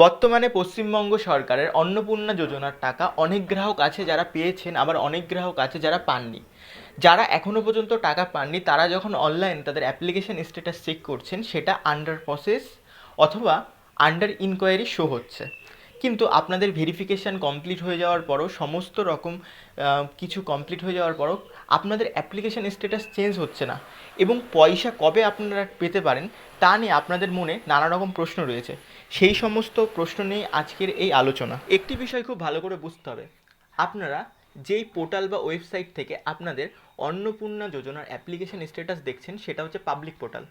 বর্তমানে পশ্চিমবঙ্গ সরকারের অন্নপূর্ণা যোজনার টাকা অনেক গ্রাহক আছে যারা পেয়েছেন, আবার অনেক গ্রাহক আছে যারা পাননি। যারা এখনও পর্যন্ত টাকা পাননি তারা যখন অনলাইন তাদের অ্যাপ্লিকেশন স্ট্যাটাস চেক করছেন, সেটা আন্ডার প্রসেস অথবা আন্ডার ইনকোয়ারি শো হচ্ছে। কিন্তু আপনাদের ভেরিফিকেশান কমপ্লিট হয়ে যাওয়ার পরও, সমস্ত রকম কিছু কমপ্লিট হয়ে যাওয়ার পরও আপনাদের অ্যাপ্লিকেশন স্ট্যাটাস চেঞ্জ হচ্ছে না, এবং পয়সা কবে আপনারা পেতে পারেন তা নিয়ে আপনাদের মনে নানা রকম প্রশ্ন রয়েছে। সেই সমস্ত প্রশ্ন নিয়ে আজকের এই আলোচনা। একটি বিষয় খুব ভালো করে বুঝতে হবে, আপনারা যেই পোর্টাল বা ওয়েবসাইট থেকে আপনাদের অন্নপূর্ণা যোজনার অ্যাপ্লিকেশন স্ট্যাটাস দেখছেন সেটা হচ্ছে পাবলিক পোর্টাল।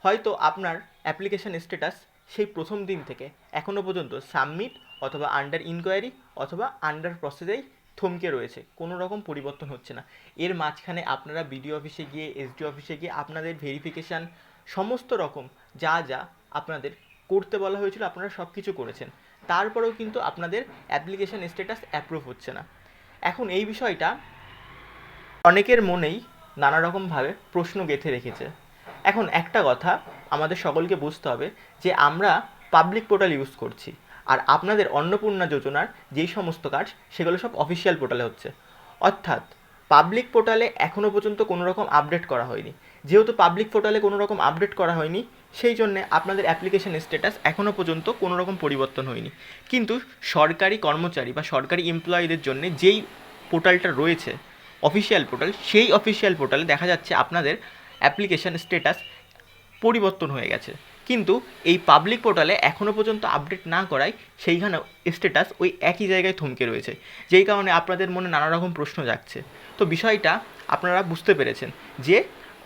হয়তো আপনার অ্যাপ্লিকেশন স্ট্যাটাস সেই প্রথম দিন থেকে এখনও পর্যন্ত সাবমিট অথবা আন্ডার ইনকোয়ারি অথবা আন্ডার প্রসেসেই থমকে রয়েছে, কোনো রকম পরিবর্তন হচ্ছে না। এর মাঝখানে আপনারা বিডিও অফিসে গিয়ে, এসডি অফিসে গিয়ে আপনাদের ভেরিফিকেশান সমস্ত রকম যা যা আপনাদের করতে বলা হয়েছিল আপনারা সব কিছু করেছেন, তারপরেও কিন্তু আপনাদের অ্যাপ্লিকেশন স্ট্যাটাস অ্যাপ্রুভ হচ্ছে না। এখন এই বিষয়টা অনেকের মনেই নানা রকমভাবে প্রশ্ন গেঁথে রেখেছে। এখন একটা কথা আমাদের সকলকে বুঝতে হবে যে আমরা পাবলিক পোর্টাল ইউজ করছি, আর আপনাদের অন্নপূর্ণা যোজনার যেই সমস্ত কাজ সেগুলো সব অফিসিয়াল পোর্টালে হচ্ছে। অর্থাৎ পাবলিক পোর্টালে এখনও পর্যন্ত কোনো রকম আপডেট করা হয়নি। যেহেতু পাবলিক পোর্টালে কোনো রকম আপডেট করা হয়নি, সেই জন্যে আপনাদের অ্যাপ্লিকেশন স্ট্যাটাস এখনও পর্যন্ত কোনো রকম পরিবর্তন হয়নি। কিন্তু সরকারি কর্মচারী বা সরকারি এমপ্লয়িদের জন্য যেই পোর্টালটা রয়েছে অফিসিয়াল পোর্টাল, সেই অফিসিয়াল পোর্টালে দেখা যাচ্ছে আপনাদের অ্যাপ্লিকেশান স্ট্যাটাস পরিবর্তন হয়ে গেছে। কিন্তু এই পাবলিক পোর্টালে এখনও পর্যন্ত আপডেট না করায় সেইখানে স্ট্যাটাস ওই একই জায়গায় থমকে রয়েছে, যেই কারণে আপনাদের মনে নানা রকম প্রশ্ন জাগছে। তো বিষয়টা আপনারা বুঝতে পেরেছেন যে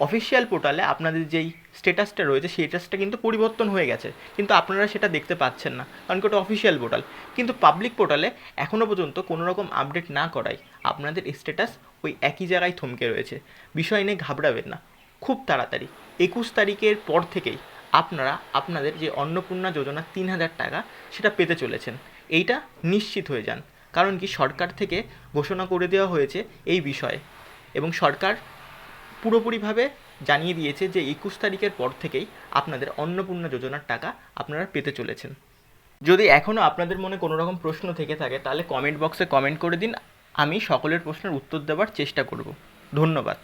অফিসিয়াল পোর্টালে আপনাদের যেই স্ট্যাটাসটা রয়েছে সেই স্ট্যাটাসটা কিন্তু পরিবর্তন হয়ে গেছে, কিন্তু আপনারা সেটা দেখতে পাচ্ছেন না, কারণ কি ওটা অফিসিয়াল পোর্টাল। কিন্তু পাবলিক পোর্টালে এখনও পর্যন্ত কোনো রকম আপডেট না করায় আপনাদের স্ট্যাটাস ওই একই জায়গায় থমকে রয়েছে। বিষয় নিয়ে ঘাবড়াবেন না, খুব তাড়াতাড়ি 21 তারিখের পর থেকেই আপনারা আপনাদের যে অন্নপূর্ণা যোজনা 3000 টাকা সেটা পেতে চলেছেন, এইটা নিশ্চিত হয়ে যান। কারণ কি সরকার থেকে ঘোষণা করে দেওয়া হয়েছে এই বিষয়ে, এবং সরকার পুরোপুরিভাবে জানিয়ে দিয়েছে যে 21 তারিখের পর থেকেই আপনাদের অন্নপূর্ণা যোজনার টাকা আপনারা পেতে চলেছেন। যদি এখনও আপনাদের মনে কোনো রকম প্রশ্ন থেকে থাকে তাহলে কমেন্ট বক্সে কমেন্ট করে দিন, আমি সকলের প্রশ্নের উত্তর দেওয়ার চেষ্টা করব। ধন্যবাদ।